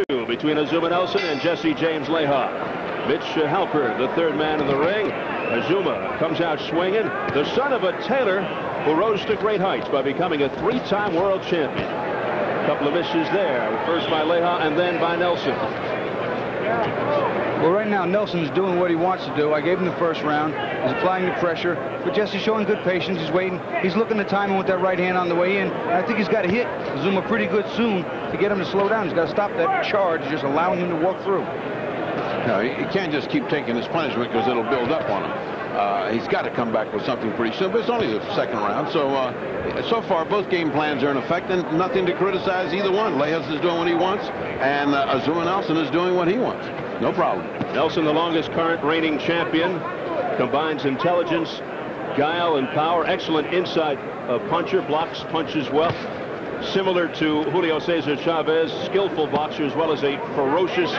2 between Azuma Nelson and Jesse James Leija. Mitch Halpern, the third man in the ring. Azuma comes out swinging. The son of a tailor who rose to great heights by becoming a 3-time world champion. A couple of misses there. First by Leija and then by Nelson. Well, right now, Nelson's doing what he wants to do. I gave him the first round. He's applying the pressure. But Jesse's showing good patience. He's waiting. He's looking to time him with that right hand on the way in. And I think he's got to hit Azuma pretty good soon to get him to slow down. He's got to stop that charge, just allowing him to walk through. No, he can't just keep taking his punishment because it'll build up on him. He's got to come back with something pretty soon, but it's only the second round. So far, both game plans are in effect, and nothing to criticize either one. Leija is doing what he wants, and Azuma Nelson is doing what he wants. No problem. Nelson, the longest current reigning champion, combines intelligence, guile, and power. Excellent inside puncher, blocks punches well. Similar to Julio Cesar Chavez, skillful boxer as well as a ferocious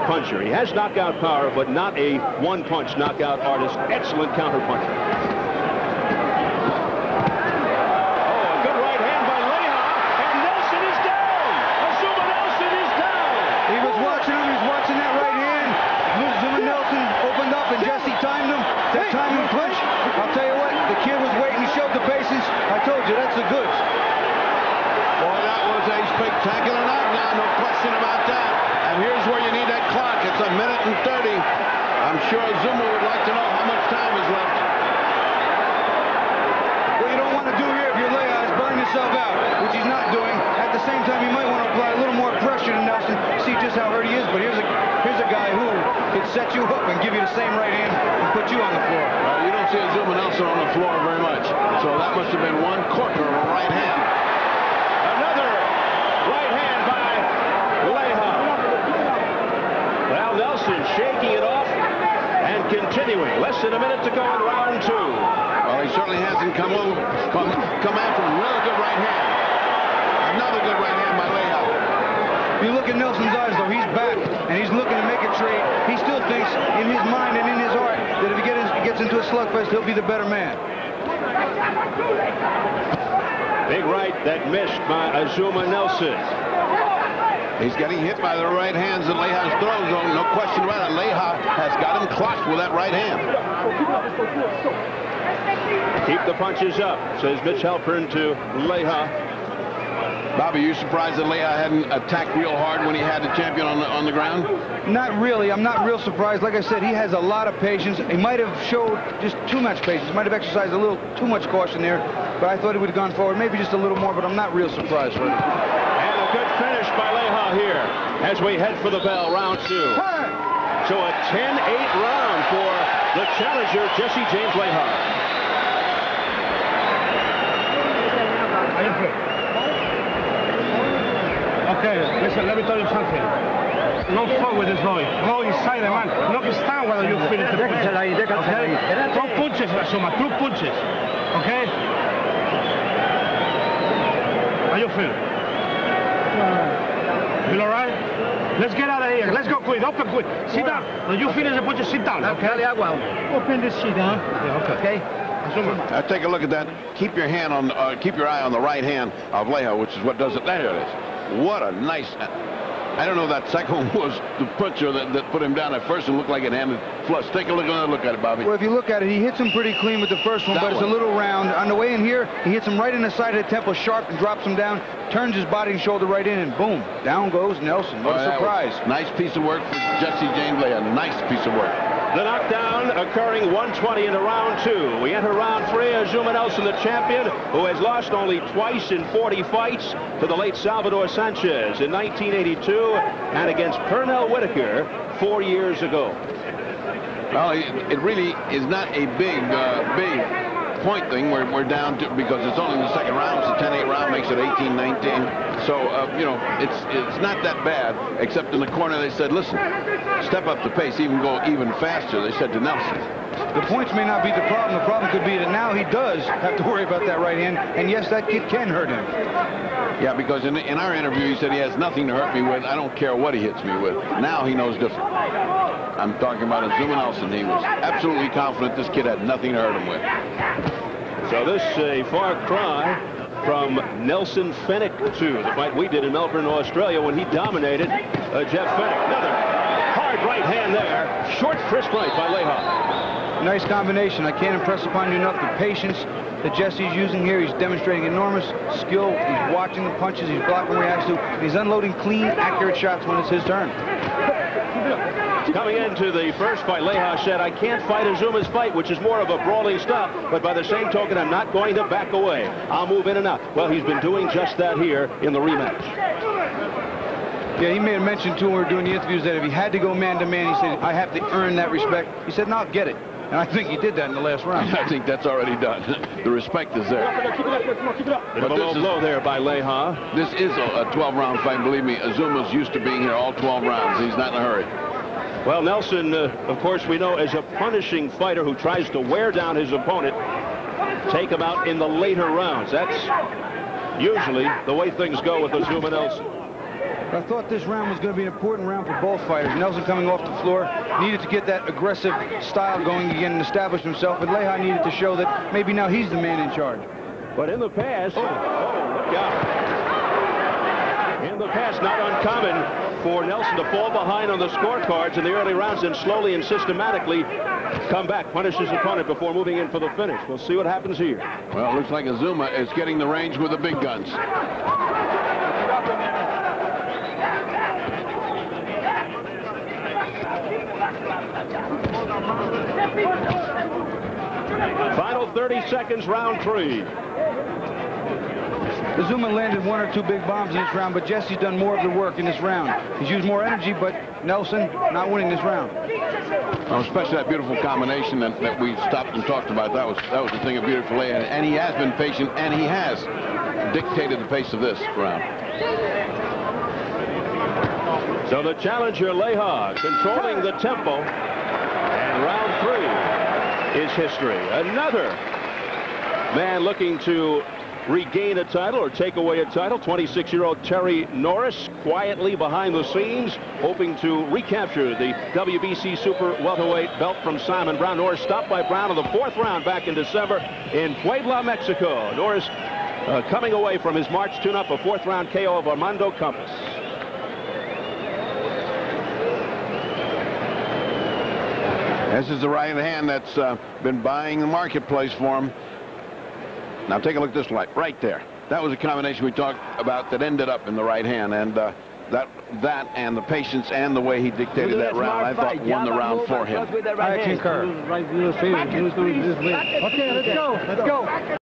puncher. He has knockout power, but not a one-punch knockout artist. Excellent counter puncher. Oh, a good right hand by Leija, and Nelson is down. Azuma Nelson is down. He was watching him. He was watching that right hand. Azuma Nelson opened up, and Jesse timed him. That timing punch. I'll tell you what, the kid was waiting. He showed the patience. I told you, that's the goods. Boy, that was a spectacular knockdown, no question about that. And here's where you need that clock. It's 1 minute and 30. I'm sure Azuma would like to know how much time is left. What you don't want to do here if you're Leija is burn yourself out, which he's not doing. At the same time, you might want to apply a little more pressure to Nelson, see just how hurt he is. But here's a guy who could set you up and give you the same right hand and put you on the floor. You don't see Azuma Nelson on the floor very much. So that must have been one corker of a right hand. Nelson shaking it off and continuing. Less than a minute to go in round 2. Well, he certainly hasn't come after him. Really good right hand. Another good right hand by Leija. You look at Nelson's eyes, though. He's back, and he's looking to make a trade. He still thinks in his mind and in his heart that if he gets into a slugfest, he'll be the better man. Big right that missed by Azuma Nelson. He's getting hit by the right hands that Leija's throws, though. No question about it. Leija has got him clocked with that right hand. Keep the punches up, says Mitch Halpern to Leija. Bobby, you surprised that Leija hadn't attacked real hard when he had the champion on the ground? Not really. I'm not real surprised. Like I said, he has a lot of patience. He might have showed just too much patience. He might have exercised a little too much caution there, but I thought he would have gone forward maybe just a little more, but I'm not real surprised for it. Good finish by Leija here as we head for the bell, round 2. So a 10-8 round for the challenger, Jesse James Leija. Okay, listen, let me tell you something. No fuck with this Roy. Go inside the man. Not stand whether you finish the punch. Okay? Throw punches, Azuma. Throw punches. Okay? How you feel? Feel all right? Let's get out of here. Let's go quick. Open quick. Sit down. When you finish the punches, sit down. Okay? Open this shit down. Yeah, okay. Take a look at that. Keep your eye on the right hand of Leija, which is what does it. There it is. What a nice. I don't know if that second one was the puncher that put him down at first and looked like it handed flush. Take a look at it, Bobby. Well, if you look at it, he hits him pretty clean with the first one, but it's a little round. On the way in here, he hits him right in the side of the temple, sharp, and drops him down, turns his body and shoulder right in, and boom, down goes Nelson. What a surprise. Nice piece of work for Jesse James Leija. Nice piece of work. The knockdown occurring 120 into round 2. We enter round 3. Azuma Nelson, the champion, who has lost only twice in 40 fights to the late Salvador Sanchez in 1982 and against Pernell Whitaker 4 years ago. Well, it really is not a big point thing. We're down to, because it's only in the second round. It's a 10-8 round, makes it 18-19. So, you know, it's not that bad, except in the corner they said, listen, step up the pace, go even faster, they said to Nelson. The points may not be the problem. The problem could be that now he does have to worry about that right hand, and yes, that kid can hurt him. Yeah, because in our interview, he said he has nothing to hurt me with. I don't care what he hits me with. Now he knows different. I'm talking about Azuma Nelson. He was absolutely confident this kid had nothing to hurt him with. So this a far cry from Nelson Fennick to the fight we did in Melbourne, Australia, when he dominated Jeff Fennick. Another hard right hand there. Short, crisp right by Leija. Nice combination. I can't impress upon you enough the patience that Jesse's using here. He's demonstrating enormous skill. He's watching the punches. He's blocking where he has to. And he's unloading clean, accurate shots when it's his turn. Coming into the first fight, Leija said, I can't fight Azuma's fight, which is more of a brawling stuff, but by the same token, I'm not going to back away. I'll move in and out. Well, he's been doing just that here in the rematch. Yeah, he made a mention, too, when we were doing the interviews, that if he had to go man-to-man, he said, I have to earn that respect. He said, no, get it. And I think he did that in the last round. I think that's already done. The respect is there. But a low blow there by Leija. This is a 12-round fight. Believe me, Azuma's used to being here all 12 rounds. He's not in a hurry. Well, Nelson, of course, we know as a punishing fighter who tries to wear down his opponent, take him out in the later rounds. That's usually the way things go with Azuma Nelson. I thought this round was going to be an important round for both fighters. Nelson coming off the floor needed to get that aggressive style going again and establish himself, and Leija needed to show that maybe now he's the man in charge. But in the past, look out. In the past, not uncommon for Nelson to fall behind on the scorecards in the early rounds and slowly and systematically come back, punish his opponent before moving in for the finish. We'll see what happens here. Well, it looks like Azuma is getting the range with the big guns. Final 30 seconds, round 3. Azuma landed 1 or 2 big bombs in this round, but Jesse's done more of the work in this round. He's used more energy, but Nelson not winning this round. Well, especially that beautiful combination that we stopped and talked about. That was the thing of beautiful, and he has been patient, and he has dictated the pace of this round. So the challenger, Leija, controlling the tempo, and round 3 is history. Another man looking to regain a title or take away a title. 26-year-old Terry Norris quietly behind the scenes, hoping to recapture the WBC super welterweight belt from Simon Brown. Norris stopped by Brown in the 4th round back in December in Puebla, Mexico. Norris coming away from his March tune-up, a 4th round KO of Armando Campos. This is the right hand that's been buying the marketplace for him. Now take a look at this light right there. That was a combination we talked about that ended up in the right hand, and that and the patience and the way he dictated that round, I thought won the round for him. I concur. Okay, let's go. Let's go.